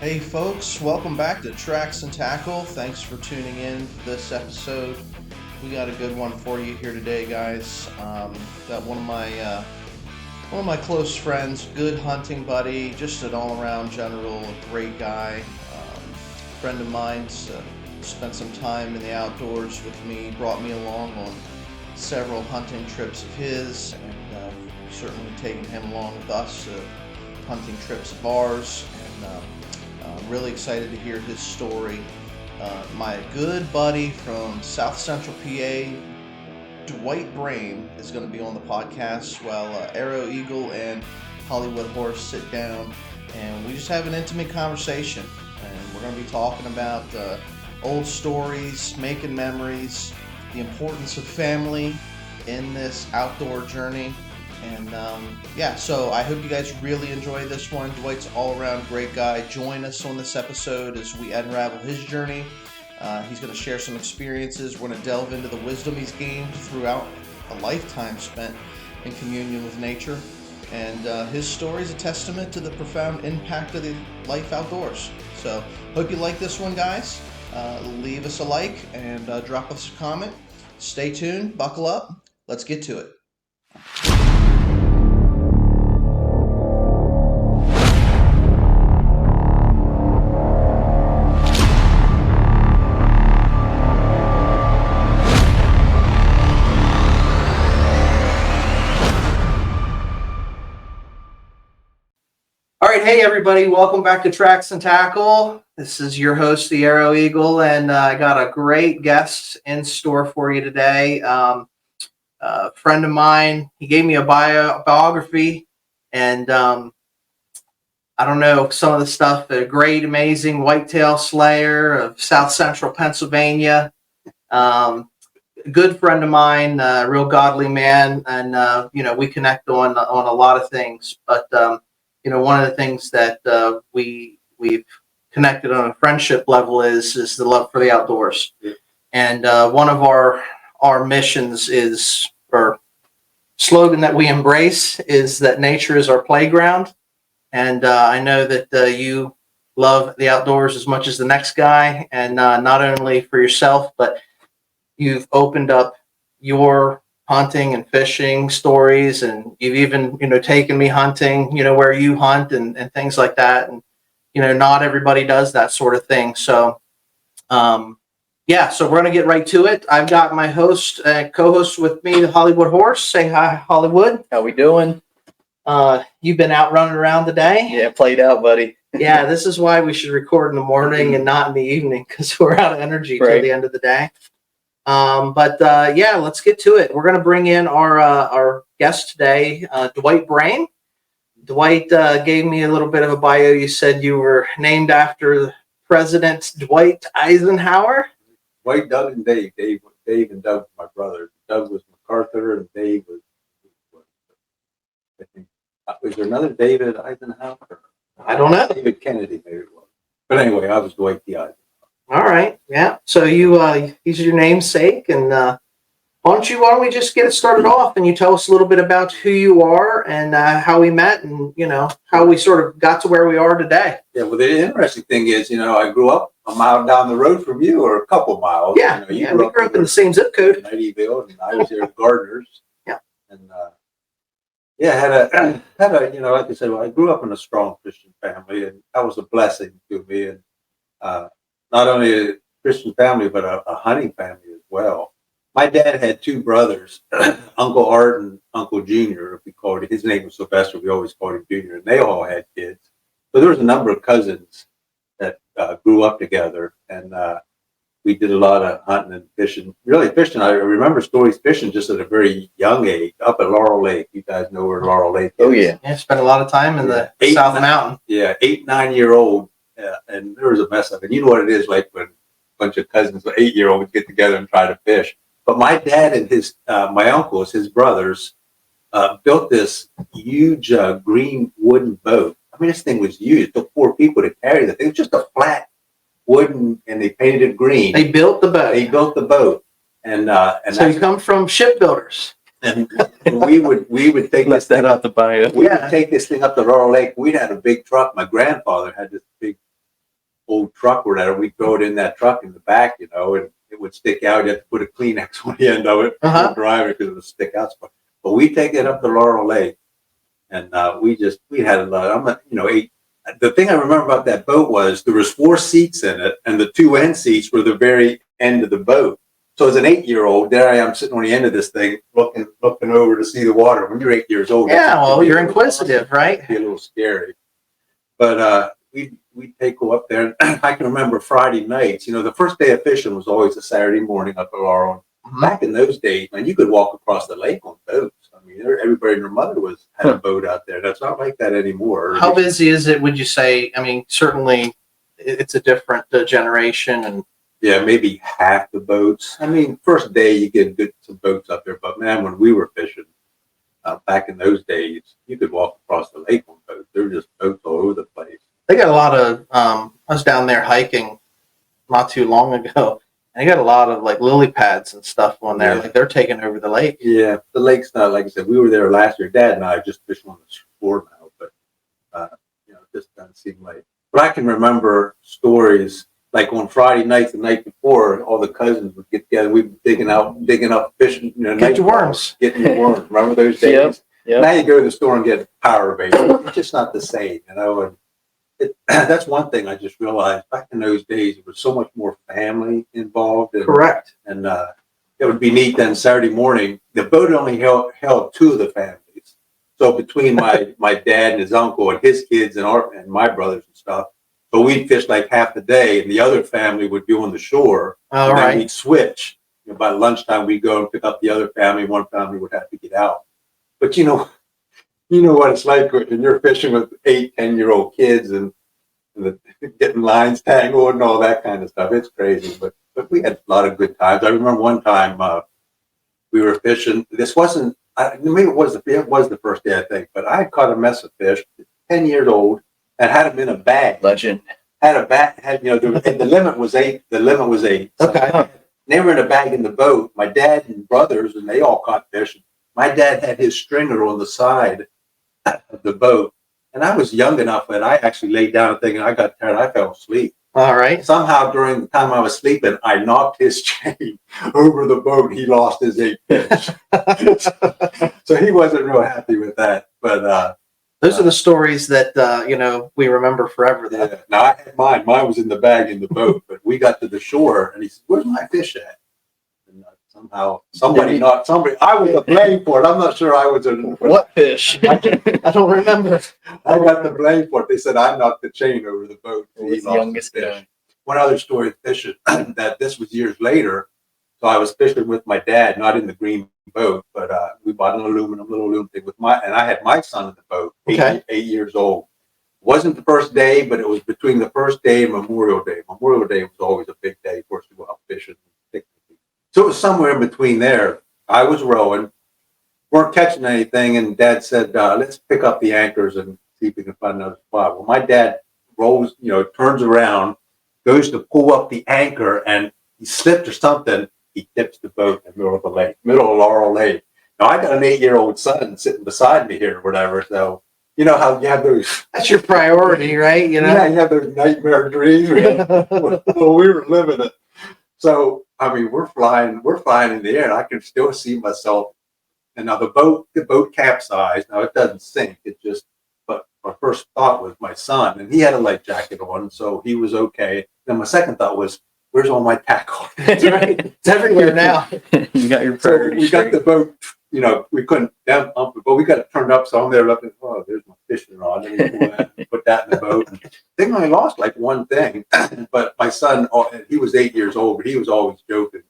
Hey folks, welcome back to Tracks and Tackle. Thanks for tuning in for this episode. We got a good one for you here today, guys. Got one of my close friends, good hunting buddy, just an all-around general, a great guy. Friend of mine's spent some time in the outdoors with me, brought me along on several hunting trips of his, and certainly taken him along with us to hunting trips of ours. And I'm really excited to hear his story. My good buddy from South Central PA, Dwight Bream, is going to be on the podcast while Arrow Eagle and Hollywood Horse sit down, and we just have an intimate conversation. And we're going to be talking about old stories, making memories, the importance of family in this outdoor journey. And so I hope you guys really enjoy this one. Dwight's all-around great guy. Join us on this episode as we unravel his journey. He's going to share some experiences. We're going to delve into the wisdom he's gained throughout a lifetime spent in communion with nature. And his story is a testament to the profound impact of the life outdoors. So hope you like this one, guys. Leave us a like and drop us a comment. Stay tuned. Buckle up. Let's get to it. All right, hey everybody, welcome back to Tracks and Tackle. This is your host, the Arrow Eagle, and I got a great guest in store for you today. A friend of mine, he gave me a biography, and I don't know, some of the stuff, a great, amazing whitetail slayer of South Central Pennsylvania. Good friend of mine, a real godly man, and we connect on a lot of things, but one of the things that we've connected on a friendship level is the love for the outdoors. Yeah. And one of our missions is, or slogan that we embrace, is that nature is our playground. And I know that you love the outdoors as much as the next guy, and not only for yourself, but you've opened up your hunting and fishing stories, and you've even taken me hunting where you hunt and things like that. And not everybody does that sort of thing. So so we're going to get right to it. I've got my host, co-host with me, the Hollywood Horse. Say hi, Hollywood. How we doing? You've been out running around today? Yeah, played out, buddy. Yeah, this is why we should record in the morning and not in the evening, because we're out of energy till the end of the day. Let's get to it. We're going to bring in our guest today, Dwight Bream. Dwight gave me a little bit of a bio. You said you were named after President Dwight Eisenhower. Dwight, Doug, and Dave. Dave and Doug were my brothers. Doug was MacArthur, and Dave was I think, was there another David Eisenhower? I don't know. David Kennedy, maybe it was. But anyway, I was Dwight the Eisenhower. All right, yeah. So he's your namesake, and why don't we just get it started off, and you tell us a little bit about who you are and how we met, and how we sort of got to where we are today. Yeah, well, the interesting thing is, I grew up a mile down the road from you, or a couple miles. Yeah, we grew up in the same zip code. Nightyville, and I was here at Gardeners. Yeah, and had a like I said, I grew up in a strong Christian family, and that was a blessing to me, and not only a Christian family, but a hunting family as well. My dad had two brothers, Uncle Art and Uncle Junior, if we called it. His name was Sylvester. We always called him Junior, and they all had kids. So there was a number of cousins that grew up together, and we did a lot of hunting and fishing. Really fishing. I remember stories fishing just at a very young age, up at Laurel Lake. You guys know where Laurel Lake is. Oh, yeah. Yeah, spent a lot of time in the South Mountain. Yeah, 8-9-year-old. And there was a mess up. And you know what it is like when a bunch of cousins, 8-year-olds, get together and try to fish. But my dad and my uncles, his brothers, built this huge green wooden boat. I mean, this thing was huge. It took 4 people to carry the thing. It was just a flat wooden, and they painted it green. They built the boat. And so you come from shipbuilders. And we would take Let that out the bio. We would take this thing up to Laurel Lake. We'd had a big truck. My grandfather had this big old truck or whatever. We'd throw it in that truck in the back, and it would stick out. You had to put a Kleenex on the end of it for driving because it would stick out. But we take it up to Laurel Lake, and we had a lot. The thing I remember about that boat was there was 4 seats in it, and the 2 end seats were the very end of the boat. So as an 8-year-old, there I am sitting on the end of this thing, looking over to see the water. When you're 8 years old, you're inquisitive, right? It'd be a little scary. But we'd go up there, and I can remember Friday nights. The first day of fishing was always a Saturday morning up at Laurel. Back in those days, man, you could walk across the lake on boats. I mean, everybody and their mother had a boat out there. That's not like that anymore. How busy is it, would you say? I mean, certainly it's a different generation. And yeah, maybe half the boats. I mean, first day you get some boats up there. But, man, when we were fishing back in those days, you could walk across the lake on boats. There were just boats all over the place. They got a lot of, I was down there hiking not too long ago. And they got a lot of like lily pads and stuff on there. Yeah. Like they're taking over the lake. Yeah, the lake's not, like I said, we were there last year. Dad and I just fish on the shore now, but it just doesn't seem like. But I can remember stories like on Friday night, the night before, all the cousins would get together. We'd be digging up fishing. Get your worms. Getting your worms. Remember those days? Yep. Now you go to the store and get power bait. It's just not the same, And that's one thing I just realized. Back in those days, there was so much more family involved. Correct. And it would be neat then Saturday morning. The boat only held 2 of the families. So between my dad and his uncle and his kids and my brothers and stuff. So we'd fish like half the day, and the other family would be on the shore. All and right. Then we'd switch. By lunchtime, we'd go and pick up the other family. One family would have to get out. But you know what it's like when you're fishing with 8, 10-year-old kids and getting lines tangled and all that kind of stuff. It's crazy, but we had a lot of good times. I remember one time we were fishing. This wasn't. Maybe it was the first day, I think. But I had caught a mess of fish, 10 years old, and had them in a bag. Legend. Had a bag. The limit was 8. The limit was 8. Okay. They were in a bag in the boat. My dad and brothers, and they all caught fish. My dad had his stringer on the side of the boat. And I was young enough that I actually laid down thinking I got tired. I fell asleep. All right. Somehow during the time I was sleeping, I knocked his chain over the boat. He lost his 8 fish. So he wasn't real happy with that. But those are the stories that we remember forever. Though. Yeah. Now I had mine. Mine was in the bag in the boat. But we got to the shore, and he said, "Where's my fish at?" And somehow somebody knocked somebody. I was to blame for it. I'm not sure I was. What fish? I don't remember. I got the blame for it. They said I knocked the chain over the boat. He the youngest guy. One other story of fishing that this was years later. So I was fishing with my dad, not in the green boat, but we bought an little aluminum thing and I had my son in the boat, 8 years old. Wasn't the first day, but it was between the first day and Memorial Day. Memorial Day was always a big day for us to go out fishing. So it was somewhere in between there. I was rowing, weren't catching anything, and Dad said, let's pick up the anchors and see if we can find another spot. Well, my dad rolls, turns around, goes to pull up the anchor, and he slipped or something. He tips the boat in the middle of the lake, middle of Laurel Lake. Now, I got an 8-year-old son sitting beside me here or whatever, so you know how you have those... That's your priority, right? Yeah, you have those nightmare dreams. Well, we were living it. So, I mean, we're flying in the air, and I can still see myself. And now the boat capsized. Now, it doesn't sink. But my first thought was my son, and he had a life jacket on, so he was okay. Then my second thought was, where's all my tackle? That's right. It's everywhere now. You got your So we got the boat, we couldn't down pump it, but we got it turned up. So I'm there looking, oh, there's my fishing rod. And put that in the boat. I think I only lost like one thing. But my son, he was 8 years old, but he was always joking.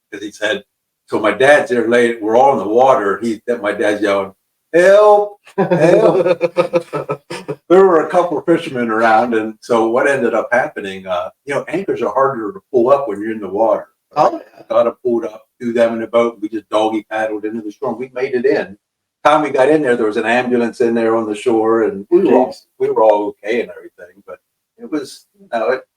Because he said, so my dad's there late, we're all in the water. My dad's yelling, help, help. There were a couple of fishermen around, and so what ended up happening, anchors are harder to pull up when you're in the water. Oh, I got to pull up, do them in the boat. We just doggy paddled into the storm. We made it in. Time we got in there was an ambulance in there on the shore, and we were all okay and everything. But it was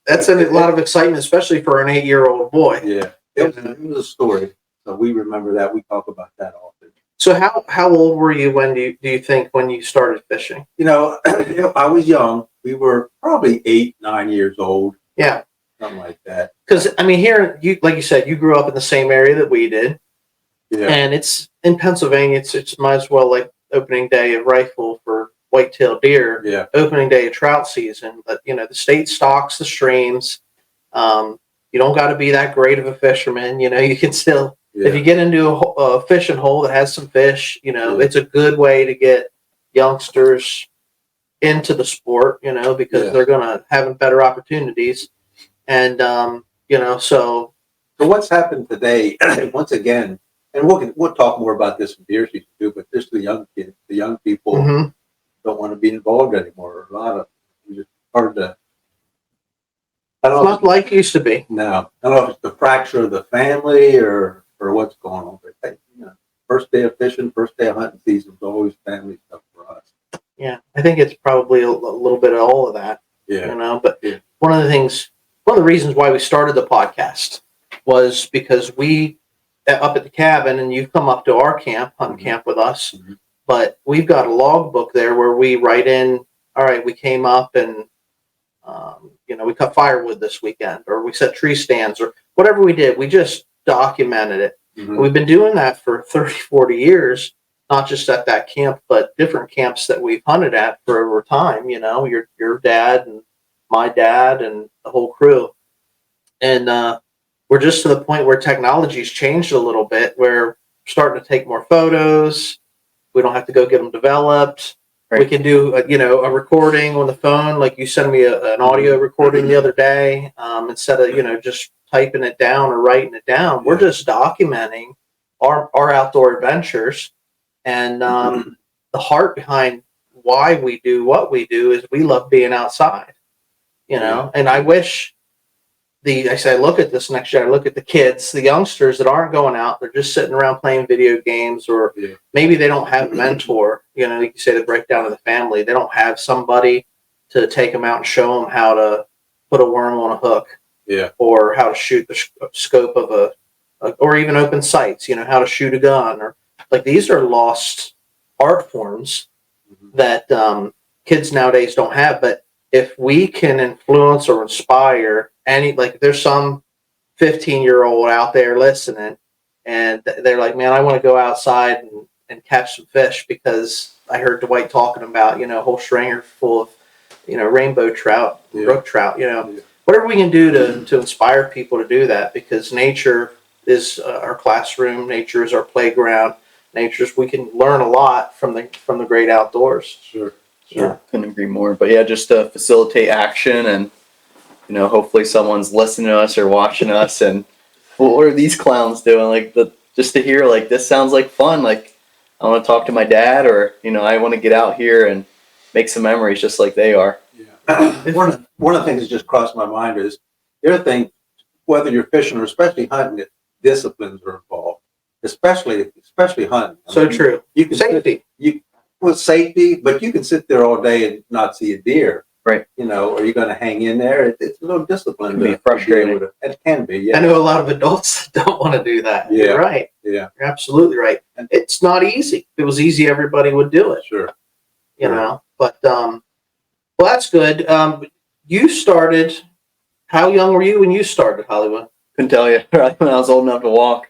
that's a lot of excitement, especially for an 8-year-old boy. Yeah, it was a story. So we remember that. We talk about that often. So how old were you when you think when you started fishing? I was young. we were probably 8, 9 years old. Yeah. Something like that. Because, I mean, here, like you said, you grew up in the same area that we did. Yeah. And it's in Pennsylvania, it's might as well like opening day of rifle for whitetail deer, Yeah. opening day of trout season. But, you know, the state stocks the streams. You don't got to be that great of a fisherman. You know, you can still, if you get into a fishing hole that has some fish, you know, it's a good way to get youngsters into the sport, you know, because they're going to have better opportunities. And, you know, so what's happened today, once again, and we'll talk more about this in deer season too, but just the young kids, the young people don't want to be involved anymore. A lot of it's hard to. I don't it's know not like it used to be. No, I don't know if it's the fracture of the family or what's going on. But you know, first day of fishing, first day of hunting season is always family stuff for us. Yeah, I think it's probably a little bit of all of that. Yeah, you know. But one of the reasons why we started the podcast was because we up at the cabin, and you've come up to our camp, hunting camp with us. But we've got a logbook there where we write in, all right, we came up and, you know, we cut firewood this weekend, or we set tree stands, or whatever we did. We just documented it. We've been doing that for 30, 40 years, not just at that camp, but different camps that we've hunted at for over time, you know, your dad and my dad and the whole crew. And we're just to the point where technology's changed a little bit, where we're starting to take more photos. We don't have to go get them developed. Right. We can do, you know, a recording on the phone. Like you sent me an audio recording the other day, instead of, you know, just typing it down or writing it down. We're just documenting our outdoor adventures. And the heart behind why we do what we do is we love being outside, you know. And I wish I look at this next year, I look at the kids, the youngsters that aren't going out, they're just sitting around playing video games, or maybe they don't have a mentor, you know, like you say, the breakdown of the family. They don't have somebody to take them out and show them how to put a worm on a hook, or how to shoot the scope of or even open sights, you know, how to shoot a gun, or like these are lost art forms that kids nowadays don't have. But if we can influence or inspire like there's some 15-year-old out there listening, and they're like, man, I want to go outside and catch some fish because I heard Dwight talking about, you know, a whole stringer full of, you know, rainbow trout, brook trout, you know, whatever we can do to inspire people to do that, because nature is our classroom, nature is our playground, we can learn a lot from the great outdoors. Sure. Couldn't agree more. But yeah, just to facilitate action, and you know, hopefully someone's listening to us or watching us, and what are these clowns doing? Like just to hear, like, this sounds like fun. Like, I want to talk to my dad, or you know, I want to get out here and make some memories just like they are. One of the things that just crossed my mind is the other thing, whether you're fishing or especially hunting, disciplines are involved, especially hunting. True. You can safety. Safety, but you can sit there all day and not see a deer. Right. You know, are you going to hang in there? It's a little discipline. It can be frustrating. It can be, yeah. I know a lot of adults don't want to do that. Yeah. You're right. Yeah. You're absolutely right. It's not easy. If it was easy, everybody would do it. Sure. You know, but, well, that's good. You started, how young were you when you started, Hollywood? Couldn't tell you. Right when I was old enough to walk.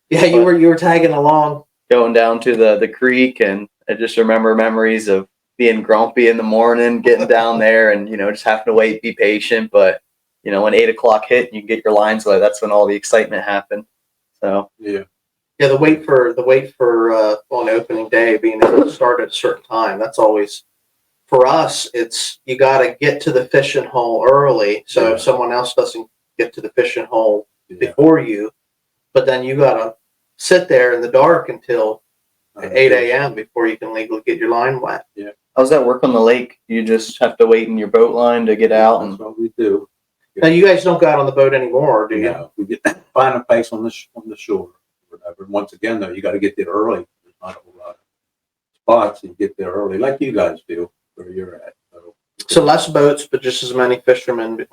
Yeah, you were tagging along. Going down to the creek, and I just remember memories of being grumpy in the morning, getting down there, and you know, just having to wait, be patient. But you know, when 8 o'clock hit, and you get your lines wet, that's when all the excitement happened. So the wait for on opening day, being able to start at a certain time. That's always, for us, it's you got to get to the fishing hole early, so if someone else doesn't get to the fishing hole before you, but then you got to sit there in the dark until 8 a.m. before you can legally get your line wet. Yeah. How's that work on the lake? You just have to wait in your boat line to get out? That's what we do. Now, you guys don't go out on the boat anymore, do you? No, we find a place on the shore. Whatever. Once again, though, you got to get there early. There's not a whole lot of spots, and you get there early, like you guys do where you're at. So less boats, but just as many fishermen,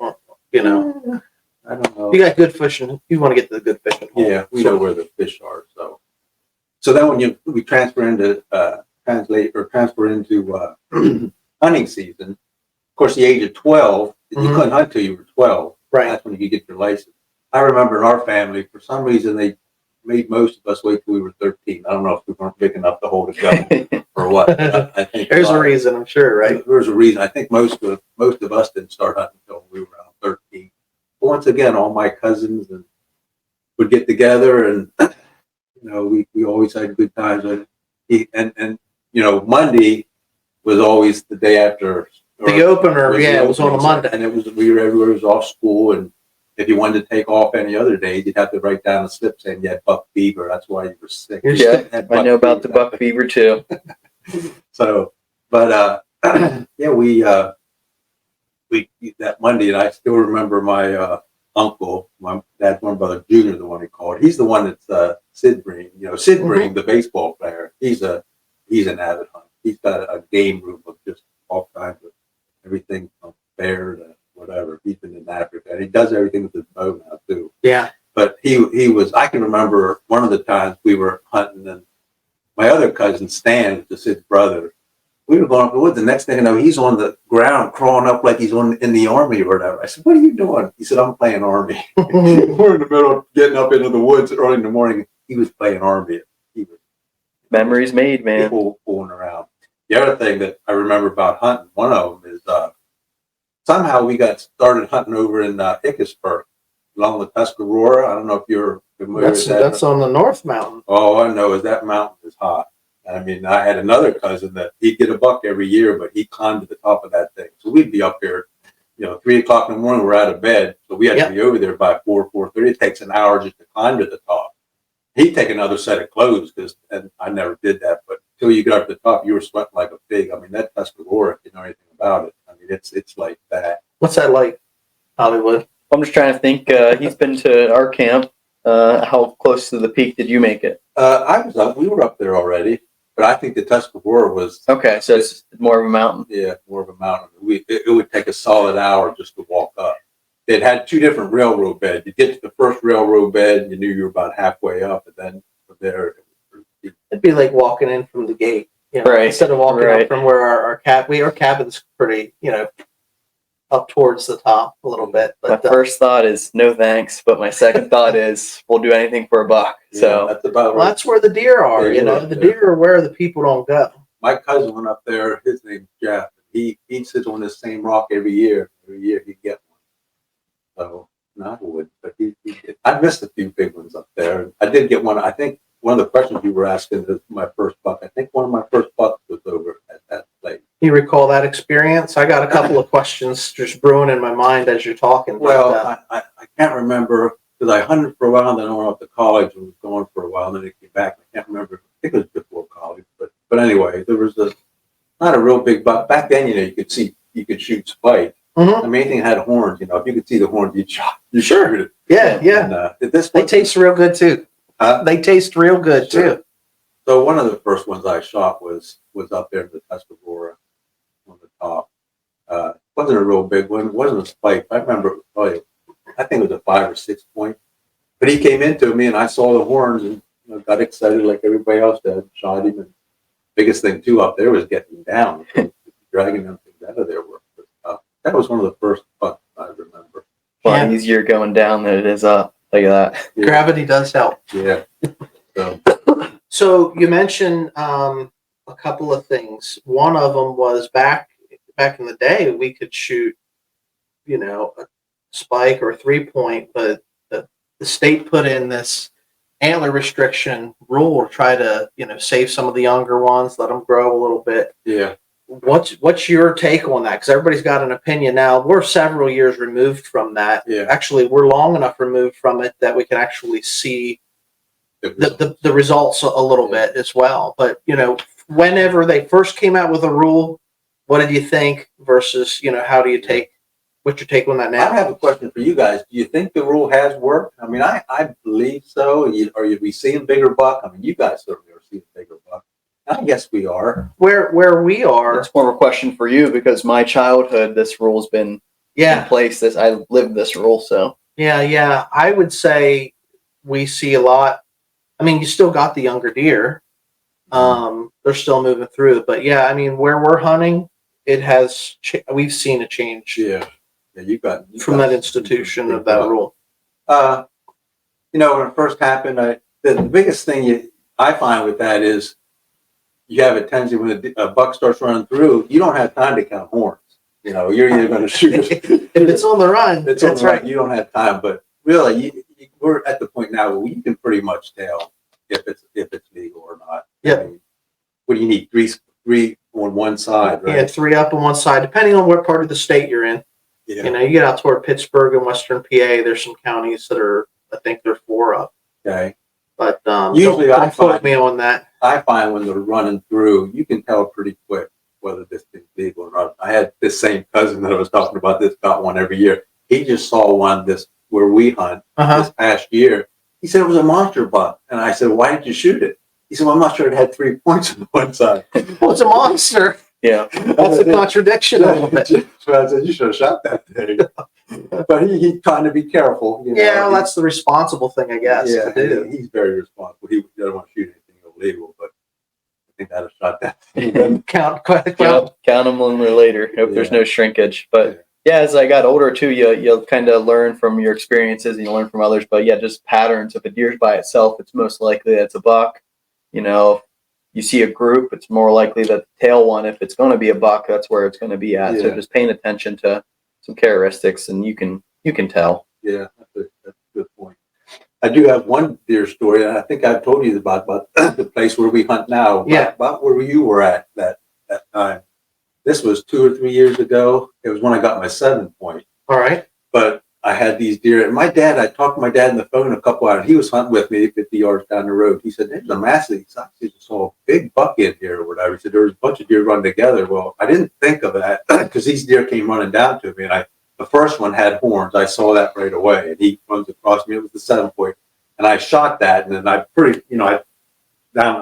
you know. I don't know. You got good fishing. You want to get to the good fishing hole. Yeah, we know where the fish are. So then when we transfer into hunting season, course, the age of 12, you Mhm. couldn't hunt till you were 12. Right. That's when you could get your license. I remember in our family, for some reason, they made most of us wait till we were 13. I don't know if we weren't big enough to hold a gun or what. But I think There's a reason, I'm sure, right? There's a reason. I think most of us didn't start hunting until we were around 13. But once again, all my cousins and would get together, and we always had good times. And Monday was always the day after. The opener, it was on a opening, Monday. and everywhere was off school, and if you wanted to take off any other days, you'd have to write down a slip saying you had buck fever. That's why you were sick. Yeah, I know about the buck fever too. So, but yeah, we that Monday, and I still remember my uncle, my dad's one brother, Junior, the one he called. He's the one that's Sid Bream. Sid Bream, the baseball player. He's an avid hunter. He's got a game room of just all kinds of everything from bear to whatever. He's been in Africa, and he does everything with his bow now too. Yeah. But he was. I can remember one of the times we were hunting, and my other cousin Stan, which is his brother, we were going up the woods. The next thing I know, he's on the ground crawling up like he's in the army or whatever. I said, "What are you doing?" He said, "I'm playing army." We're in the middle of getting up into the woods early in the morning. He was playing army. He was Memories made, man. People fooling around. The other thing that I remember about hunting, one of them is somehow we got started hunting over in Ickersburg along the Tuscarora. I don't know if you're familiar with that. That's on the North Mountain. All I know is that mountain is hot. I mean, I had another cousin that he'd get a buck every year, but he climbed to the top of that thing. So we'd be up here, 3:00 in the morning, we're out of bed. So we had to be over there by 4:30. It takes an hour just to climb to the top. He'd take another set of clothes and I never did that. But until you got up to the top, you were sweating like a pig. I mean, that Tuscarora, if you know anything about it, I mean, it's like that. What's that like, Hollywood? I'm just trying to think. He's been to our camp. How close to the peak did you make it? We were up there already, but I think the Tuscarora was okay. So it's more of a mountain. Yeah, more of a mountain. It would take a solid hour just to walk up. It had two different railroad beds. You get to the first railroad bed, and you knew you were about halfway up, and then from there, it'd be like walking in from the gate, right? Instead of walking up from where our cabin's pretty, up towards the top a little bit. But my first thought is no thanks, but my second thought is we'll do anything for a buck. So that's about right. That's where the deer are. The deer are where the people don't go. My cousin went up there. His name's Jeff. He sits on this same rock every year. Every year he'd get one. So not wood, but I missed a few big ones up there. I did get one. I think one of the questions you were asking is my first buck. I think one of my first bucks was over at that place. You recall that experience? I got a couple of questions just brewing in my mind as you're talking. Well, I can't remember because I hunted for a while, and then I went off to college and was gone for a while, and then I came back. I can't remember. I think it was before college, but anyway, there was not a real big buck back then. You could shoot spike. Mm-hmm. I mean, anything had horns. If you could see the horns, you'd shot. Sure. It. Yeah. And, they taste real good too. They taste real good too. So one of the first ones I shot was up there in the Tuscarora on the top. Wasn't a real big one. It wasn't a spike. I remember I think it was a 5 or 6 point. But he came into me and I saw the horns and got excited like everybody else did. Shot him. And biggest thing too up there was getting him down, dragging them things out of there. That was one of the first bucks I remember. A lot easier going down than it is up. Look at that. Yeah. Gravity does help. Yeah. So you mentioned a couple of things. One of them was back in the day, we could shoot, a spike or a 3-point, but the state put in this antler restriction rule to try to, save some of the younger ones, let them grow a little bit. Yeah. What's your take on that? Because everybody's got an opinion now. We're several years removed from that. Yeah. Actually, we're long enough removed from it that we can actually see the results a little bit as well. But, whenever they first came out with a rule, what did you think versus, how do you what's your take on that now? I have a question for you guys. Do you think the rule has worked? I mean, I believe so. Are we seeing bigger buck? I mean, you guys certainly are seeing bigger buck. I guess we are. Where we are. It's more of a question for you because my childhood, this rule's been in place. I lived this rule, so. Yeah. I would say we see a lot. I mean, you still got the younger deer. They're still moving through. But yeah, I mean, where we're hunting, it has. We've seen a change. Yeah, you got from that institution of that rule. You know, when it first happened, the biggest thing I find with that is you have a tendency when a buck starts running through, you don't have time to count horns. You know, you're either going to shoot it. If it's on the run, it's on the run. You don't have time. But really, we're at the point now where you can pretty much tell if it's legal or not. Yeah. I mean, what do you need? Three on one side, right? Yeah, 3 up on one side, depending on what part of the state you're in. Yeah. You know, you get out toward Pittsburgh and Western PA. There's some counties that are, I think they're 4 up. Okay. But usually, don't quote me on that. I find when they're running through, you can tell pretty quick whether this thing's legal or not. I had this same cousin that I was talking about. This got one every year. He just saw one where we hunt this past year. He said it was a monster buck, and I said, "Why did you shoot it?" He said, "Well, I'm not sure it had 3 points on one side." Well, it's a monster. Yeah, that's a contradiction a little bit. So I said, "You should have shot that thing." But he's trying to be careful. You know? Yeah, well, that's the responsible thing, I guess. Yeah, to do. He's very responsible. He doesn't want to shoot anything illegal, but I think I'd have shot that thing. count them when we're later. Hope there's no shrinkage. But yeah, as I got older too, you'll kind of learn from your experiences and you learn from others. But yeah, just patterns. If a deer's by itself, it's most likely that it's a buck. You know, you see a group, it's more likely that the tail one, if it's going to be a buck, that's where it's going to be at. So just paying attention to some characteristics, and you can tell. Yeah, that's a good point. I do have one deer story, and I think I've told you about the place where we hunt now. About where you were at that time. This was 2 or 3 years ago. It was when I got my 7-point. All right. But I had these deer. And I talked to my dad on the phone a couple hours. He was hunting with me 50 yards down the road. He said, "There's a massive, I saw a big buck in here," or whatever. He said, "There was a bunch of deer running together." Well, I didn't think of that because these deer came running down to me. And the first one had horns. I saw that right away. And he runs across me. It was the 7-point. And I shot that. And then I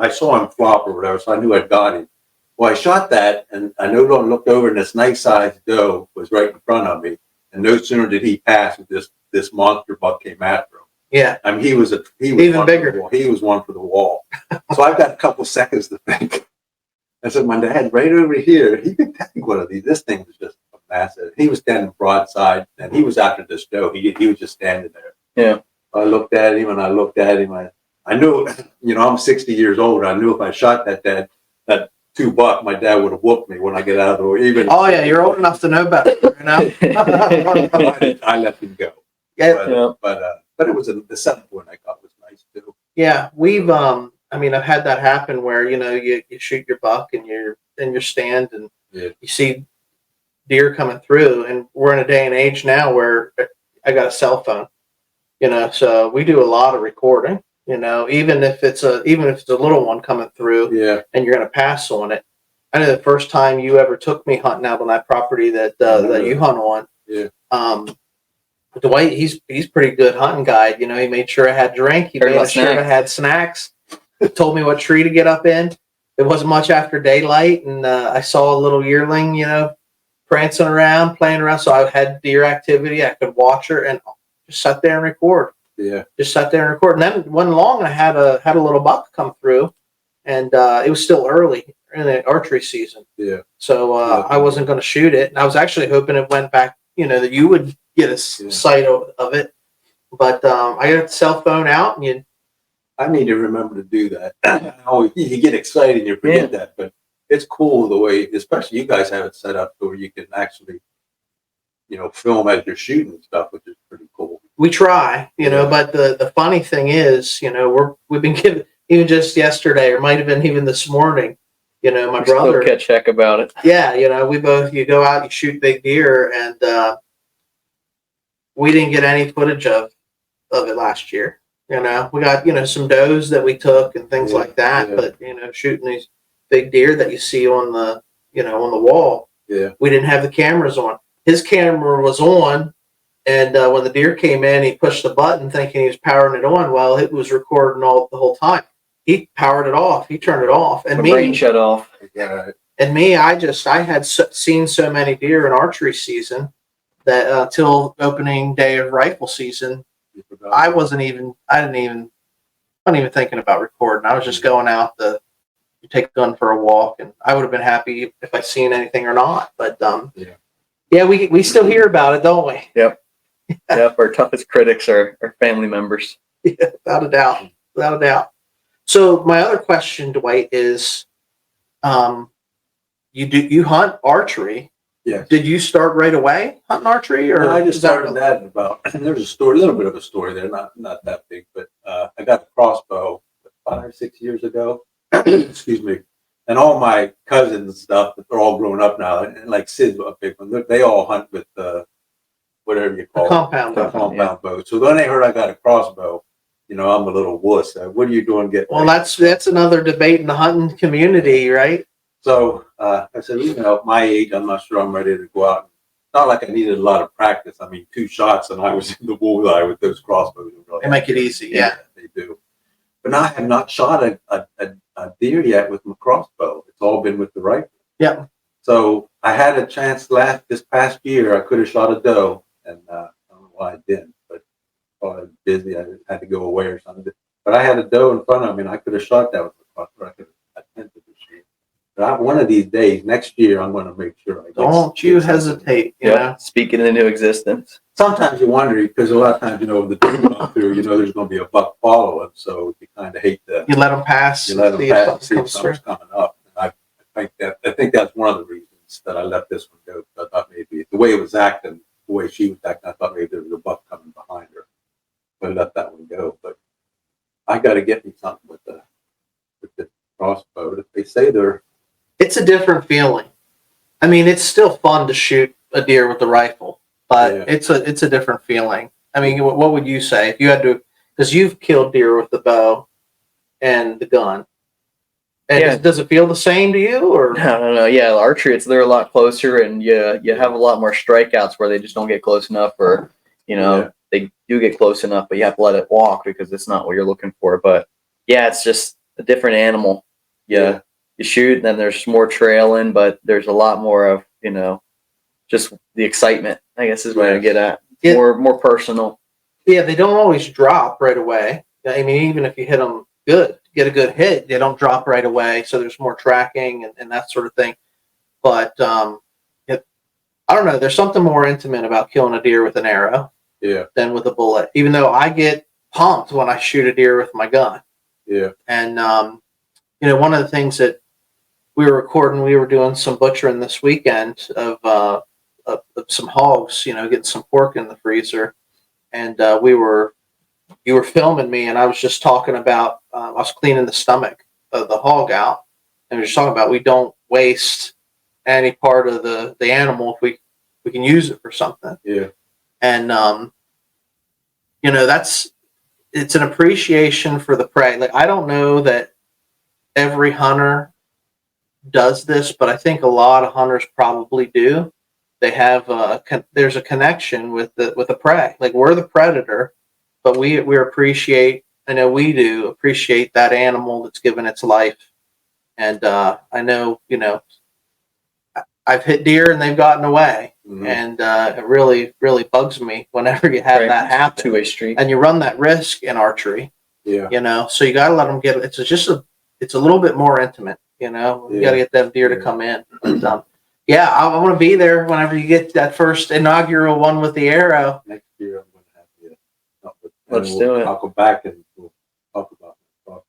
saw him flop or whatever. So I knew I'd got him. Well, I shot that. And I looked over, and this nice sized doe was right in front of me. And no sooner did he pass, this monster buck came after him. Yeah. I mean, he was even bigger. He was one for the wall. So I've got a couple seconds to think. I said, my dad, right over here, he could take one of these. This thing was just massive. He was standing broadside, and he was after this doe. He was just standing there. Yeah. I looked at him, and I knew, I'm 60 years old. I knew if I shot that 2 buck, my dad would have whooped me when I get out of the way. You're old enough to know better. You know? I let him go. Yeah. But it was the 7-point I got was nice too. Yeah, we've I've had that happen where you shoot your buck and you're in your stand and you see deer coming through, and we're in a day and age now where I got a cell phone, so we do a lot of recording. Even if it's a little one coming through, and you're going to pass on it. I know the first time you ever took me hunting out on that property that you hunt on. Dwight, he's pretty good hunting guide. He made sure I had drink. He made sure I had snacks. Told me what tree to get up in. It wasn't much after daylight, and I saw a little yearling, prancing around, playing around. So I had deer activity. I could watch her and just sat there and record. Yeah. Just sat there and record. And then went along, and I had a little buck come through, and it was still early in the archery season. Yeah. So I wasn't going to shoot it. And I was actually hoping it went back, that you would get a sight of it. But I got the cell phone out, and I need to remember to do that. You get excited and you forget that, but it's cool the way, especially you guys have it set up where you can actually, film as you're shooting and stuff, which is pretty cool. We try, but the funny thing is, we've been given, even just yesterday, or might have been even this morning, my brother. Still catch heck about it. Yeah, you go out, you shoot big deer, and we didn't get any footage of it last year. We got, some does that we took and things like that, but, shooting these big deer that you see on the, on the wall, we didn't have the cameras on. His camera was on, and when the deer came in, he pushed the button thinking he was powering it on. Well, it was recording the whole time. He powered it off. He turned it off. And the brain shut off. And me, I had seen so many deer in archery season that until opening day of rifle season, I wasn't even thinking about recording. I was just going out to take a gun for a walk, and I would have been happy if I seen anything or not. But yeah, we still hear about it, don't we? Yep. Yep. Our toughest critics are family members. Yeah, without a doubt, without a doubt. So my other question, Dwight, is, you hunt archery? Yes. Did you start right away hunting archery, or I just started that about. There's a story, a little bit of a story there, not that big, but I got the crossbow 5 or 6 years ago. Excuse me. And all my cousins and stuff, they're all grown up now, and like Sid's a big one. They all hunt with whatever you call compound it, bow. compound bow. So when they heard I got a crossbow, I'm a little wuss. What are you doing? Well, that's another debate in the hunting community, right? So I said, at my age, I'm not sure I'm ready to go out. Not like I needed a lot of practice. I mean, 2 shots and I was in the bullseye with those crossbows. They make it easy, yeah. They do. But I have not shot a deer yet with my crossbow. It's all been with the rifle. Yeah. So I had a chance this past year. I could have shot a doe, and I don't know why I didn't, but I was busy. I had to go away or something. But I had a doe in front of me, and I could have shot that with the crossbow. I could have attempted to shoot. But one of these days, next year, I'm going to make sure. Don't you hesitate. You know? Speak it into existence. Sometimes you wonder, because a lot of times, the deer come through, there's going to be a buck following, so you kind of hate to. You let them pass. You let them pass, see if something's coming up. And I think that's one of the reasons that I let this one go. I thought maybe the way it was acting, the way she was acting, I thought maybe there was a buck coming behind her. So I let that one go. But I got to get me something with the crossbow. They say it's a different feeling. I mean, it's still fun to shoot a deer with the rifle, but it's a different feeling. I mean, what would you say if you had to? Because you've killed deer with the bow and the gun. And does it feel the same to you, or no? Yeah, archery, they're a lot closer, and you have a lot more strikeouts where they just don't get close enough, or they do get close enough, but you have to let it walk because it's not what you're looking for. But yeah, it's just a different animal. Yeah. You shoot, and then there's more trailing, but there's a lot more of just the excitement, I guess, is what I get at. More personal. Yeah, they don't always drop right away. I mean, even if you hit them good, get a good hit, they don't drop right away. So there's more tracking and that sort of thing. But I don't know. There's something more intimate about killing a deer with an arrow than with a bullet. Even though I get pumped when I shoot a deer with my gun. Yeah. And one of the things that we were doing some butchering this weekend of some hogs, getting some pork in the freezer. And you were filming me, and I was just talking about, I was cleaning the stomach of the hog out. And we were just talking about, we don't waste any part of the animal if we can use it for something. Yeah. And, it's an appreciation for the prey. Like, I don't know that every hunter does this, but I think a lot of hunters probably do. They have there's a connection with the prey. Like, we're the predator, but we appreciate. I know we do appreciate that animal that's given its life. And I know I've hit deer and they've gotten away, and it really bugs me whenever you have that happen. Two-way street, and you run that risk in archery. Yeah. So you got to let them get. It's a little bit more intimate. You got to get them deer to come in. But, I want to be there whenever you get that first inaugural one with the arrow. Next year I'm going to have you. Let's do it. I'll go back and we'll talk about it.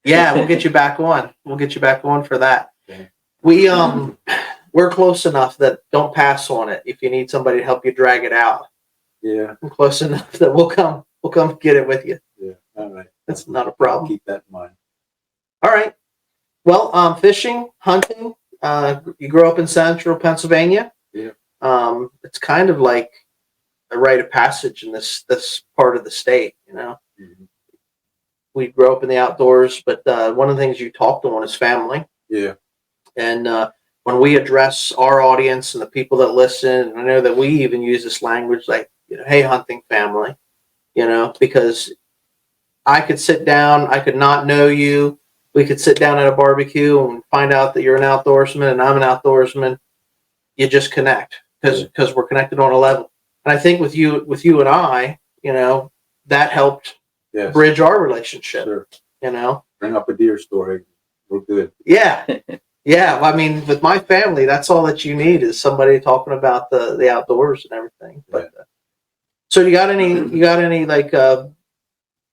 Yeah, we'll get you back on. We'll get you back on for that. Okay. We're close enough that don't pass on it. If you need somebody to help you drag it out, Yeah. I'm close enough that we'll come get it with you. Yeah. All right. That's not a problem. I'll keep that in mind. All right. Well, fishing, hunting. You grew up in central Pennsylvania. Yeah. It's kind of like a rite of passage in this part of the state. Mm-hmm. We grew up in the outdoors, but one of the things you talked on is family. Yeah. And when we address our audience and the people that listen, and I know that we even use this language like, hey, hunting family, because I could sit down, I could not know you. We could sit down at a barbecue and find out that you're an outdoorsman and I'm an outdoorsman. You just connect because we're connected on a level. And I think with you and I, that helped bridge our relationship. Sure. Bring up a deer story. we're good. Yeah. Yeah. I mean, with my family, that's all that you need is somebody talking about the outdoors and everything. But so you got any like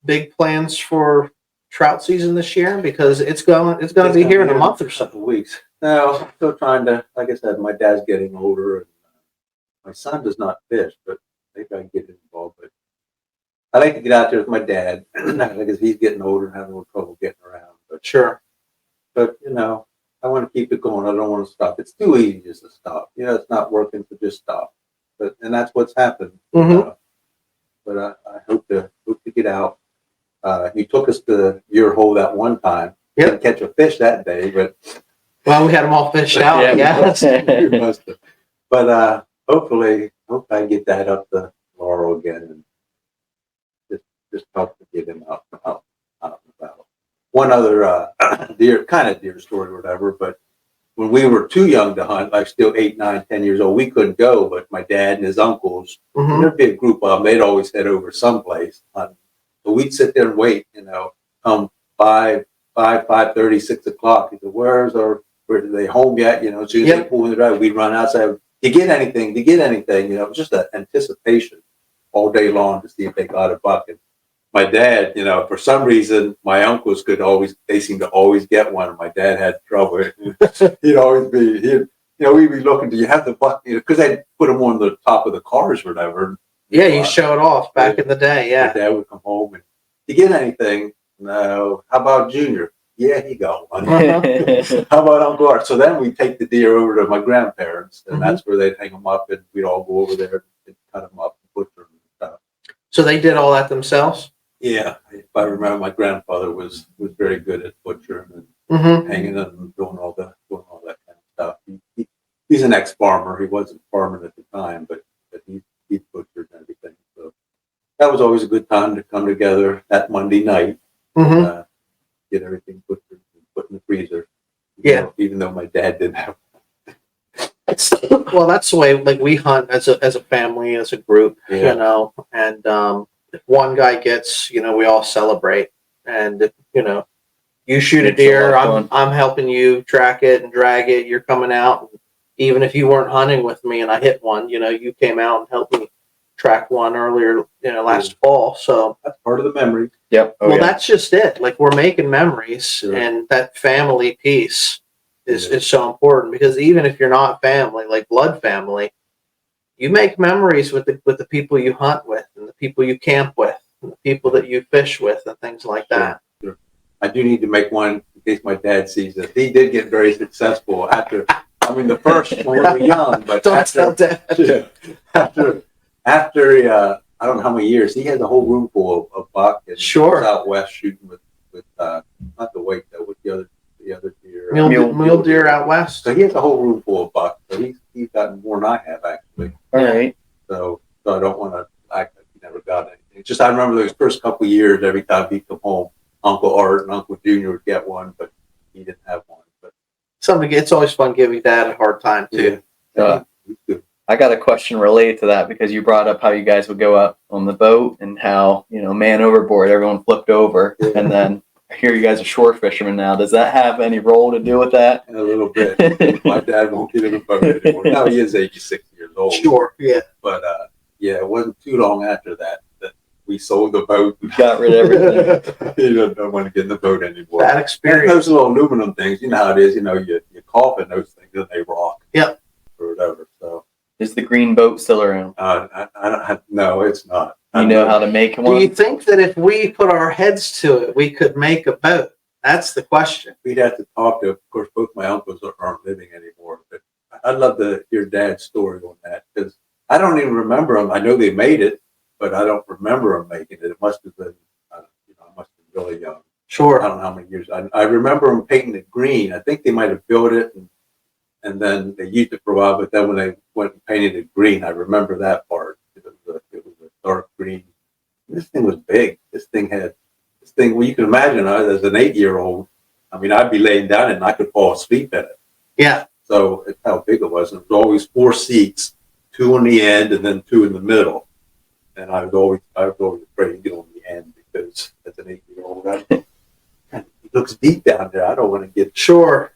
big plans for trout season this year? Because it's going to be here in a month or so. Couple weeks. No, I'm still trying to. Like I said, my dad's getting older, and my son does not fish, but maybe I can get involved. But I like to get out there with my dad because he's getting older and having a little trouble getting around. But Sure. But I want to keep it going. I don't want to stop. It's too easy just to stop. It's not working to just stop. And that's what's happened. Mm-hmm. But I hope to get out. You took us to your hole that one time. Yep. Didn't catch a fish that day, but Well, we had them all fished out. Yeah. you must have. But hopefully, hope I get that up to Laurel again and just help to get him out and about. One other deer story or whatever, but when we were too young to hunt, like still 8, 9, 10 years old, we couldn't go, but my dad and his uncles, Mm-hmm. there'd be a group of them, they'd always head over someplace. So we'd sit there and wait, come 5:30, 6 o'clock. He said, where are they home yet? As soon as they pull in the drive, we'd run outside. You get anything? It was just an anticipation all day long to see if they got a buck. And my dad, for some reason, my uncles they seemed to always get one. And my dad had trouble. He'd always be, we'd be looking, do you have the buck? Because they'd put them on the top of the cars or whatever. Yeah, you show it off back in the day. Yeah. My dad would come home and, you get anything? No. How about Junior? Yeah, he got one. Uh-huh. How about Uncle Art? So then we take the deer over to my grandparents, and that's where they'd hang them up, and we'd all go over there and cut them up and butcher them and stuff. So they did all that themselves? Yeah, if I remember, my grandfather was very good at butchering and Mm-hmm. hanging them and doing all that kind of stuff. He's an ex-farmer. He wasn't farming at the time, but he butchered and everything. So that was always a good time to come together that Monday night. Mm-hmm. Get everything butchered and put in the freezer. Even though my dad didn't have. Well, that's the way like we hunt as a family, as a group, and if one guy gets, we all celebrate. And if, you shoot a deer, I'm helping you track it and drag it. You're coming out, and even if you weren't hunting with me and I hit one, you came out and helped me track one earlier, last fall. So that's part of the memory. Yep. That's just it. Like we're making memories, and that family piece is so important, because even if you're not family, like blood family, you make memories with the people you hunt with, and the people you camp with, and the people that you fish with, and things like that. Sure. I do need to make one in case my dad sees it. He did get very successful after. I mean, the first when we were young, but Tell Dad. After I don't know how many years, he had the whole room full of buck and out west shooting with not the whitetail, with the other deer. Mule deer out west. So he has a whole room full of buck. So he's gotten more than I have actually. All right. So I don't want to act like he never got anything. It's just I remember those first couple of years, every time he'd come home, Uncle Art and Uncle Junior would get one, but he didn't have one. But it's always fun giving Dad a hard time too. I got a question related to that, because you brought up how you guys would go up on the boat and how, man overboard, everyone flipped over. And then I hear you guys are shore fishermen now. Does that have any role to do with that? A little bit. My dad won't get in the boat anymore. Now he is 86 years old. Sure, yeah. But it wasn't too long after that we sold the boat. We got rid of everything. He doesn't want to get in the boat anymore. Bad experience. And those little aluminum things, you know how it is. You cough in those things and they rock. Yep. Or whatever. So. Is the green boat still around? I don't have, no, it's not. You know how to make one? Do you think that if we put our heads to it, we could make a boat? That's the question. We'd have to talk to, of course, both my uncles aren't living anymore, but I'd love to hear Dad's story on that, because I don't even remember them. I know they made it, but I don't remember them making it. It must have been, I must have been really young. Sure. I don't know how many years. I remember them painting it green. I think they might have built it and then they used it for a while, but then when they went and painted it green, I remember that part. It was a dark green. This thing was big. Well, you can imagine as an 8-year-old, I mean, I'd be laying down and I could fall asleep in it. Yeah. So it's how big it was. And it was always 4 seats, 2 on the end and then 2 in the middle. And I was always afraid to get on the end, because as an 8-year-old, you looks deep down there. I don't want to get. Sure.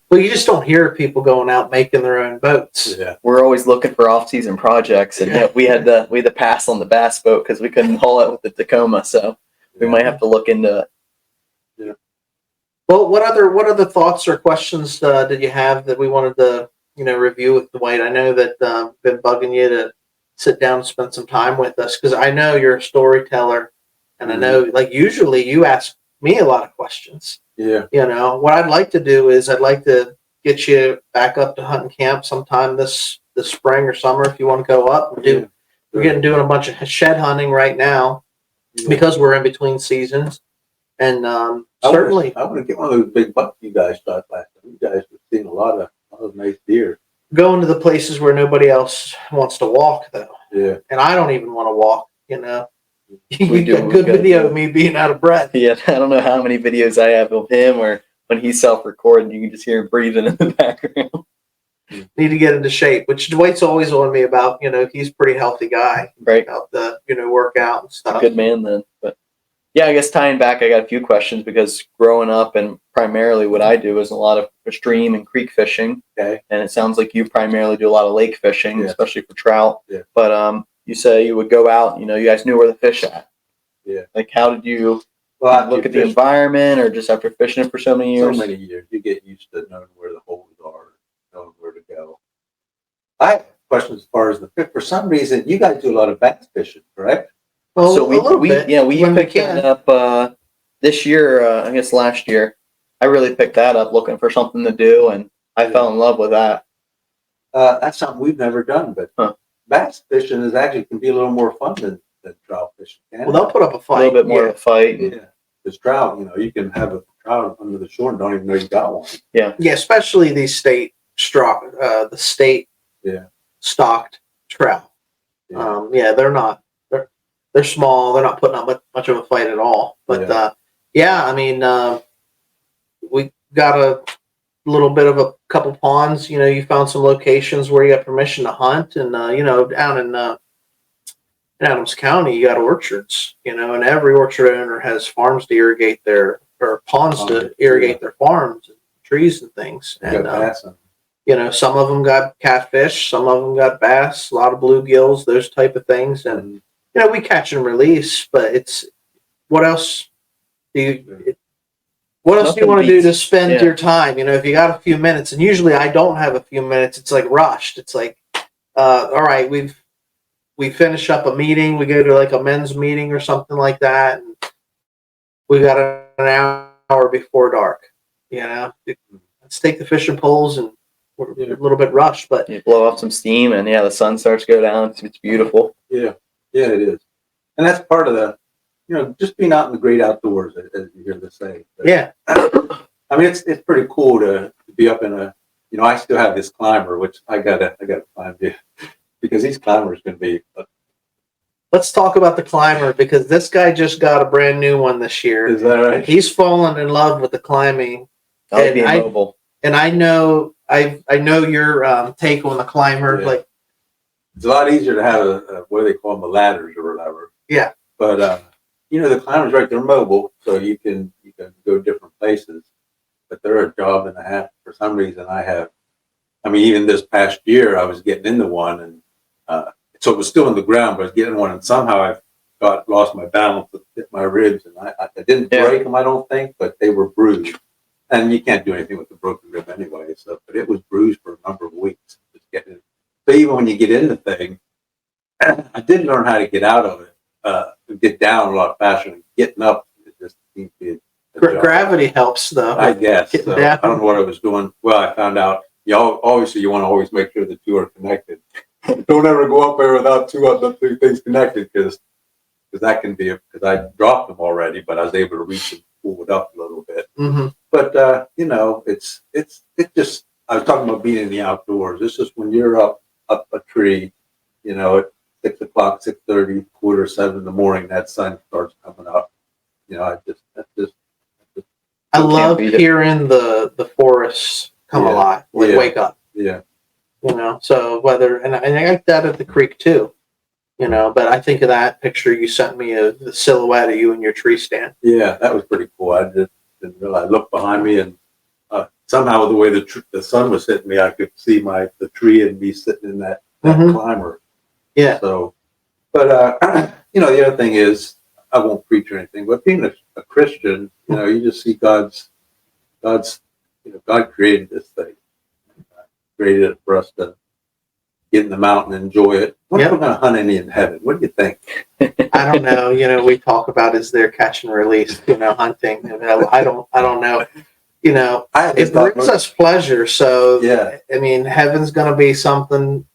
Well, you just don't hear people going out making their own boats. Yeah. We're always looking for off-season projects, and we had to pass on the bass boat because we couldn't haul it with the Tacoma. So we might have to look into it. Yeah. Well, what other thoughts or questions did you have that we wanted to review with Dwight? I know that been bugging you to sit down and spend some time with us because I know you're a storyteller, and I know like usually you ask me a lot of questions. Yeah. What I'd like to do is I'd like to get you back up to hunting camp sometime this spring or summer if you want to go up and do. We're doing a bunch of shed hunting right now because we're in between seasons, and certainly I want to get one of those big bucks you guys shot last time. You guys were seeing a lot of nice deer. going to the places where nobody else wants to walk though. Yeah. And I don't even want to walk. We You do, got good video of me being out of breath. Yeah, I don't know how many videos I have of him or when he's self-recording, you can just hear him breathing in the background. Need to get into shape, which Dwight's always on me about. He's a pretty healthy guy. Right. About the workout and stuff. Good man then. But yeah, I guess tying back, I got a few questions because growing up and primarily what I do is a lot of stream and creek fishing. Okay. And it sounds like you primarily do a lot of lake fishing, especially for trout. Yeah. But you say you would go out, you guys knew where the fish at. Yeah. Like how did you Well, look at the environment or just after fishing it for so many years? So many years. You get used to knowing where the holes are, knowing where to go. I have questions as far as the fish. For some reason, you guys do a lot of bass fishing, correct? Well, So a little bit. Yeah, we when picked that up this year, I guess last year. I really picked that up looking for something to do, and I fell in love with that. That's something we've never done, but bass fishing can be a little more fun than trout fishing. Well, they'll put up a fight. A little bit more of a fight. Yeah. Because trout, you can have a trout under the shore and don't even know you got one. Yeah, especially these state stocked trout. Yeah. They're not. They're small. They're not putting up much of a fight at all. But we got a little bit of a couple ponds. You found some locations where you got permission to hunt, and down in Adams County, you got orchards. And every orchard owner has farms to irrigate their or ponds to irrigate their farms, and trees and things. And some of them got catfish, some of them got bass, a lot of bluegills, those type of things. And we catch and release, but it's what else do you want to do to spend your time? If you got a few minutes, and usually I don't have a few minutes, it's like rushed. It's like, all right, we finish up a meeting, we go to like a men's meeting or something like that, and we got an hour before dark. Let's take the fishing poles, and we're a little bit rushed, but you blow off some steam, and the sun starts to go down. It's beautiful. Yeah, it is, and that's part of the, just being out in the great outdoors, as you hear this say. But, yeah, I mean, it's pretty cool to be up in a. I still have this climber, which I gotta find it because these climbers can be. Let's talk about the climber because this guy just got a brand new one this year. Is that right? He's fallen in love with the climbing. I like being mobile. And I know your take on the climber. Yeah. Like, it's a lot easier to have a what do they call them, the ladders or whatever. Yeah. But the climbers, right? They're mobile, so you can go different places. But they're a job and a half. For some reason, even this past year, I was getting into one, and so it was still on the ground, but I was getting one, and somehow I lost my balance, hit my ribs, and I didn't break them, I don't think, but they were bruised. And you can't do anything with the broken rib anyway. So, but it was bruised for a number of weeks. Just getting it. So even when you get in the thing, I did learn how to get out of it, get down a lot faster. And getting up, it just seems to be gravity helps, though. I guess. So, I don't know what I was doing. Well, I found out. Obviously, you want to always make sure the two are connected. Don't ever go up there without two things connected, because that can be because I dropped them already, but I was able to reach and pull it up a little bit. Mm-hmm. But it's just, I was talking about being in the outdoors. This is when you're up a tree, at 6 o'clock, 6:30, 6:45 in the morning, that sun starts coming up. I love hearing the forests come alive, wake up. Yeah. So and I like that at the creek too. But I think of that picture you sent me of the silhouette of you in your tree stand. Yeah, that was pretty cool. I just didn't realize. I looked behind me, and somehow the way the sun was hitting me, I could see the tree and me sitting in that climber. Yeah. So, but the other thing is, I won't preach or anything, but being a Christian, you just see God created this thing, created it for us to get in the mountain and enjoy it. What if we're going to hunt any in heaven? What do you think? I don't know. We talk about is there catch and release, hunting. I don't know. It brings us pleasure. So yeah. I mean, heaven's going to be something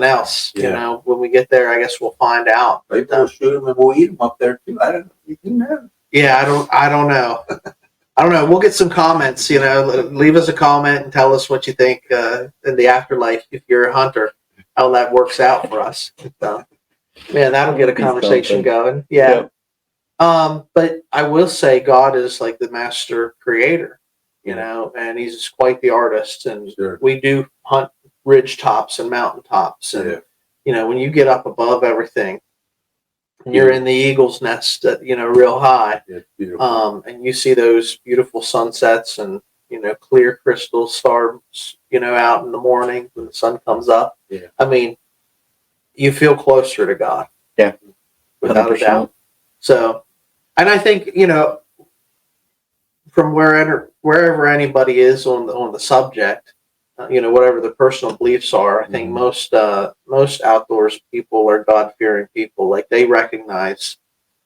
else. Yeah. When we get there, I guess we'll find out. Maybe we'll shoot them and we'll eat them up there too. I don't know. You know. Yeah, I don't know. I don't know. We'll get some comments. Leave us a comment and tell us what you think in the afterlife if you're a hunter, how that works out for us. Man, that'll get a conversation going. Yeah. But I will say God is like the master creator, and he's quite the artist. And we do hunt ridge tops and mountain tops. And, when you get up above everything and you're in the eagle's nest, real high, and you see those beautiful sunsets and, clear crystal stars, out in the morning when the sun comes up. Yeah. I mean, you feel closer to God. Yeah. Without 100%. A doubt. So, and I think, from wherever anybody is on the subject, whatever the personal beliefs are, I think most outdoors people are God-fearing people. Like they recognize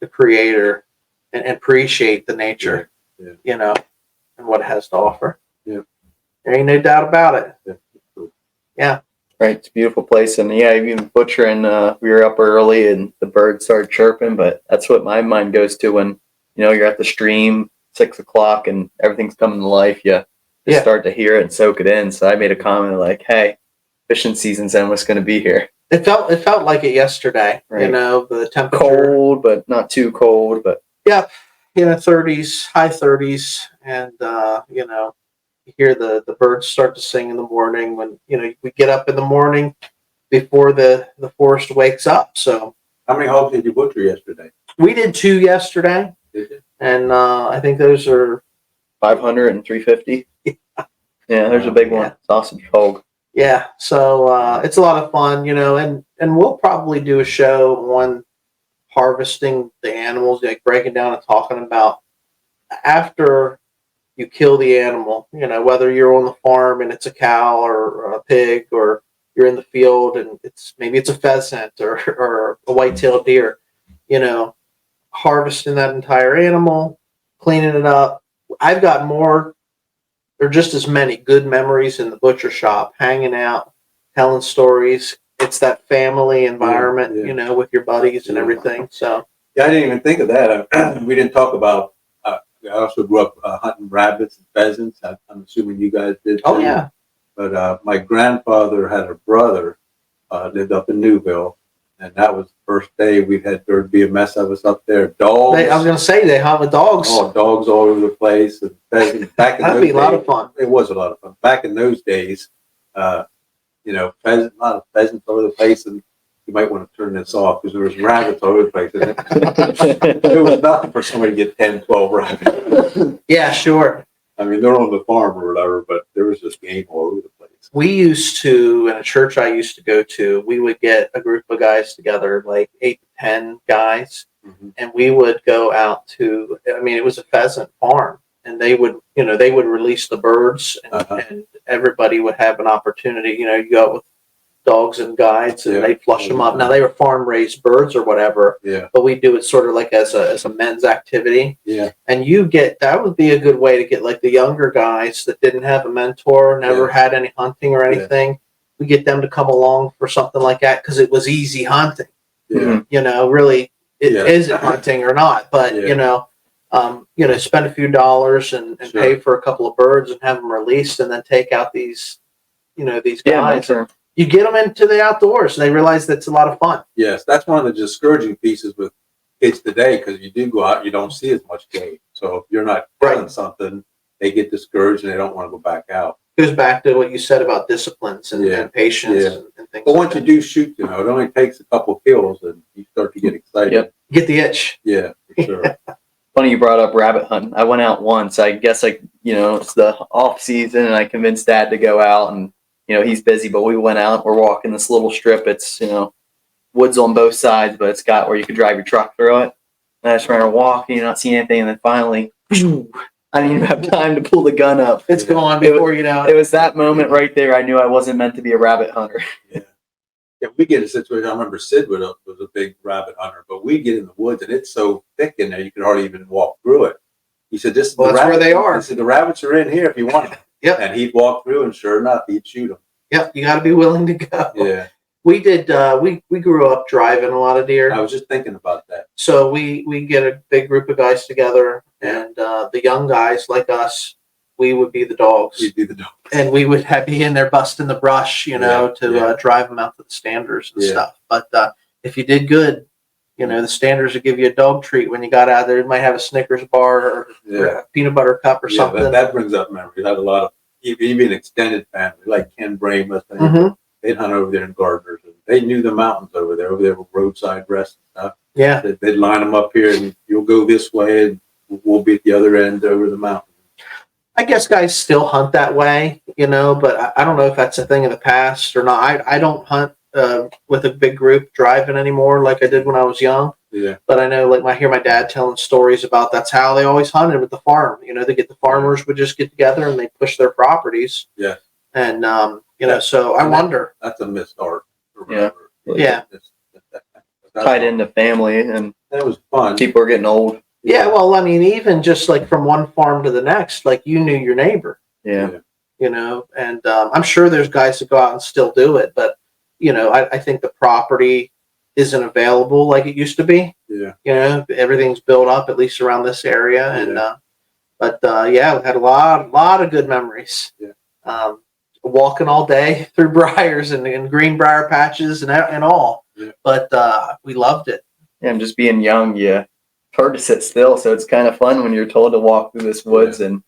the Creator and appreciate the nature, and what it has to offer. Yeah. There ain't no doubt about it. Yeah. Right, it's a beautiful place, and even butchering. We were up early, and the birds started chirping. But that's what my mind goes to when you're at the stream, 6 o'clock, and everything's coming to life. You start to hear it and soak it in. So I made a comment like, "Hey, fishing season's almost going to be here." It felt like it yesterday. Right. The temperature cold, but not too cold. But 30s, high 30s, and you hear the birds start to sing in the morning when we get up in the morning before the forest wakes up. So how many hogs did you butcher yesterday? We did 2 yesterday. Did you? And I think those are 500 and 350. Yeah, there's a big one, sausage hog. Yeah, so it's a lot of fun, and we'll probably do a show on harvesting the animals, like breaking down and talking about after you kill the animal, whether you're on the farm and it's a cow or a pig, or you're in the field and maybe it's a pheasant or a whitetail deer, harvesting that entire animal, cleaning it up. I've got more or just as many good memories in the butcher shop, hanging out, telling stories. It's that family environment, with your buddies and everything. So I didn't even think of that. We didn't talk about. I also grew up hunting rabbits and pheasants. I'm assuming you guys did too. Oh yeah. But my grandfather had a brother lived up in Newville, and that was the first day there'd be a mess of us up there. Dogs. I was going to say they hunt with dogs. Oh, dogs all over the place. And pheasants. Back in That'd those be a lot of fun. It was a lot of fun. Back in those days, a lot of pheasants all over the place, and you might want to turn this off because there was rabbits all over the place. It was nothing for somebody to get 10, 12 rabbits. Yeah, sure. I mean, they're on the farm or whatever, but there was just game all over the place. We used to, in a church I used to go to, we would get a group of guys together, like 8 to 10 guys, and we would go out to, it was a pheasant farm, and they would release the birds, and everybody would have an opportunity. You go out with dogs and guides, and they flush them up. Now they were farm raised birds or whatever, but we do it sort of like as a men's activity. Yeah, and that would be a good way to get like the younger guys that didn't have a mentor, never had any hunting or anything. We get them to come along for something like that because it was easy hunting. Really, is it hunting or not? But spend a few dollars and pay for a couple of birds and have them released, and then take out these guys. You get them into the outdoors, and they realize that's a lot of fun. Yes, that's one of the discouraging pieces with kids today, because you do go out, you don't see as much game. So if you're not doing something, they get discouraged and they don't want to go back out. It goes back to what you said about disciplines and patience and things. But once you do shoot, it only takes a couple of kills and you start to get excited. Get the itch. Yeah, for sure. Funny you brought up rabbit hunting. I went out once. I guess it's the off season, and I convinced Dad to go out, and he's busy, but we went out. We're walking this little strip. It's woods on both sides, but it's got where you could drive your truck through it. And I just ran around walking, not seeing anything, and then finally, I didn't even have time to pull the gun up. It's gone before you know it. It was that moment right there. I knew I wasn't meant to be a rabbit hunter. Yeah, we get a situation. I remember Sid was a big rabbit hunter, but we get in the woods and it's so thick in there you can hardly even walk through it. He said, "This is that's where they are." He said, "The rabbits are in here if you want them." Yep. And he'd walk through, and sure enough, he'd shoot them. Yep, you got to be willing to go. Yeah, we did. We grew up driving a lot of deer. I was just thinking about that. So we get a big group of guys together, and the young guys like us, we would be the dogs. We'd be the dogs. And we would be in there busting the brush, to drive them out to the standers and stuff. But if you did good, the standers would give you a dog treat when you got out there. It might have a Snickers bar or a peanut butter cup or something. That brings up memories. I had a lot of even extended family, like Ken Bream. They'd hunt over there in Gardner's. And they knew the mountains over there. Over there with roadside rest and stuff. Yeah. They'd line them up here, and you'll go this way, and we'll be at the other end over the mountain. I guess guys still hunt that way, but I don't know if that's a thing of the past or not. I don't hunt with a big group driving anymore like I did when I was young. Yeah. But I know, I hear my dad telling stories about that's how they always hunted with the farm. They get the farmers would just get together and they push their properties. Yeah. And, so I wonder. That's a missed art. Yeah. Yeah. Tied into family, and that was fun. People are getting old. Yeah, well, I mean, even just from one farm to the next, you knew your neighbor. Yeah. And I'm sure there's guys that go out and still do it, but I think the property isn't available like it used to be. Yeah. Everything's built up at least around this area, and we had a lot of good memories. Yeah. Walking all day through briars and green briar patches and all, but we loved it. Yeah, and just being young, hard to sit still, so it's kind of fun when you're told to walk through this woods, and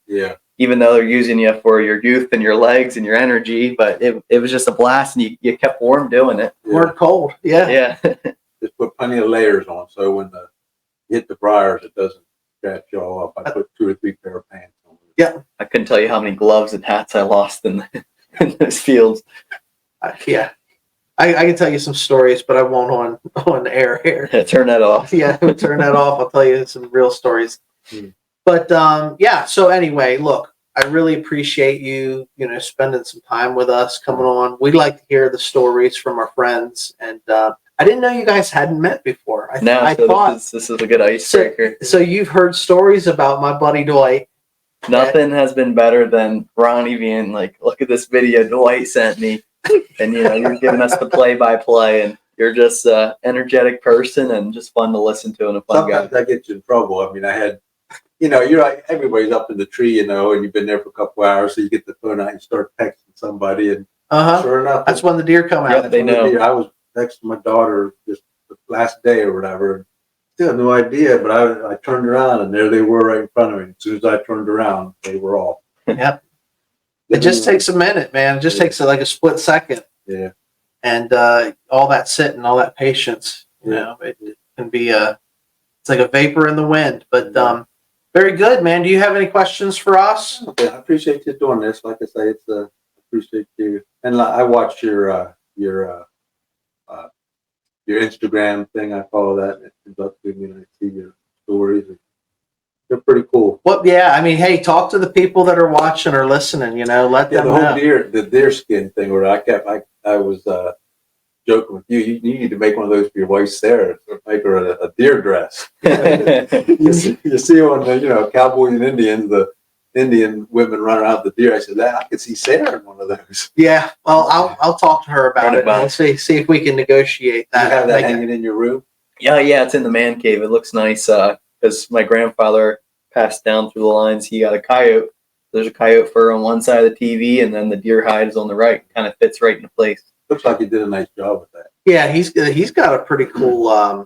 even though they're using you for your youth and your legs and your energy, but it was just a blast, and you kept warm doing it. Weren't cold. Yeah. Just put plenty of layers on, so when you hit the briars, it doesn't scratch you all up. I put 2 or 3 pair of pants on. Yeah. I couldn't tell you how many gloves and hats I lost in those fields. Yeah. I can tell you some stories, but I won't on air here. Turn that off. Yeah, turn that off. I'll tell you some real stories. But so anyway, look, I really appreciate you, spending some time with us, coming on. We like to hear the stories from our friends, and I didn't know you guys hadn't met before. I thought this is a good icebreaker. So you've heard stories about my buddy Dwight. Nothing has been better than Ronnie being like, "Look at this video Dwight sent me." And you're giving us the play-by-play, and you're just an energetic person and just fun to listen to and a fun Sometimes guy. I get you in trouble. I mean, I had, you're like, everybody's up in the tree, and you've been there for a couple hours, so you get the phone out and start texting somebody, and sure enough, that's when the deer come out. Yep, they know. I was texting my daughter just the last day or whatever. And still had no idea, but I turned around, and there they were right in front of me. As soon as I turned around, they were off. Yep. It just takes a minute, man. It just takes a split second. Yeah. And all that sitting, all that patience, it can be it's like a vapor in the wind. But very good, man. Do you have any questions for us? Okay, I appreciate you doing this. Like I say, I appreciate you. And I watch your Instagram thing. I follow that. It comes up to me, and I see your stories. They're pretty cool. Well, yeah. I mean, hey, talk to the people that are watching or listening. Let them know. The deer skin thing, where I was joking with you. You need to make one of those for your wife Sarah, make her a deer dress. you see on the cowboys and Indians, the Indian women run around the deer. I said, I could see Sarah in one of those. Yeah. Well, I'll talk to her about it. And see if we can negotiate that. You have that hanging in your room? Yeah, it's in the man cave. It looks nice. Because my grandfather passed down through the lines. He got a coyote. There's a coyote fur on one side of the TV, and then the deer hide is on the right. Kind of fits right into place. Looks like he did a nice job with that. Yeah, he's got a pretty cool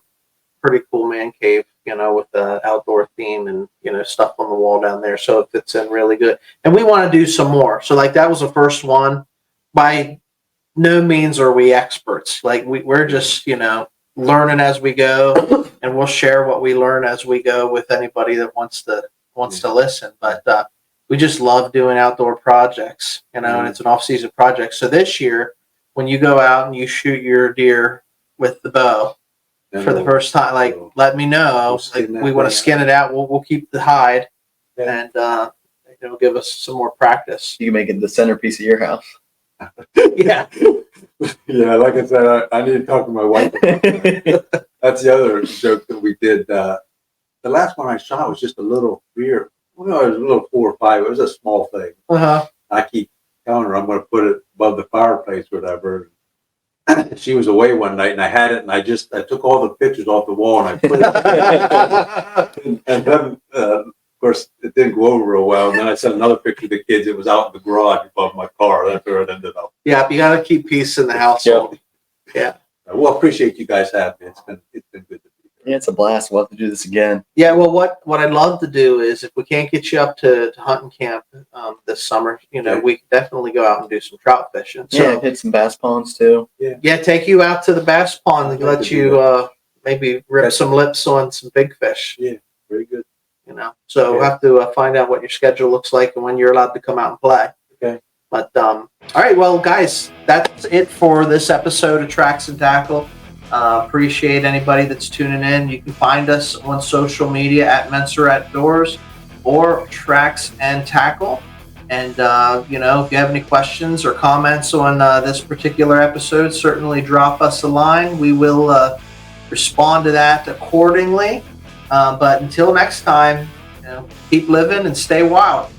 man cave, with the outdoor theme and stuff on the wall down there. So it fits in really good. And we want to do some more. So that was the first one. By no means are we experts. We're just learning as we go, and we'll share what we learn as we go with anybody that wants to listen. But we just love doing outdoor projects, and it's an off-season project. So this year, when you go out and you shoot your deer with the bow for the first time, like let me know. We want to skin it out. We'll keep the hide, and give us some more practice. You can make it the centerpiece of your house. Yeah. Yeah, like I said, I need to talk to my wife. That's the other joke that we did. The last one I shot was just a little deer. Well, it was a little 4 or 5. It was a small thing. I keep telling her I'm going to put it above the fireplace, or whatever. She was away one night, and I had it, and I took all the pictures off the wall, and I put it. And then, of course, it didn't go over real well. And then I sent another picture to the kids. It was out in the garage above my car. That's where it ended up. Yeah, you got to keep peace in the household. Yeah. Well, appreciate you guys having me. It's been good to be here. Yeah, it's a blast. We'll have to do this again. Yeah, well, what I'd love to do is, if we can't get you up to hunting camp this summer, we can definitely go out and do some trout fishing. So hit some bass ponds too. Yeah, take you out to the bass pond and let you maybe rip some lips on some big fish. Yeah, very good. So we'll have to find out what your schedule looks like and when you're allowed to come out and play. Okay. But all right, well, guys, that's it for this episode of Tracks and Tackle. Appreciate anybody that's tuning in. You can find us on social media at Menser Outdoors or Tracks and Tackle. And if you have any questions or comments on this particular episode, certainly drop us a line. We will respond to that accordingly. But until next time, keep living and stay wild.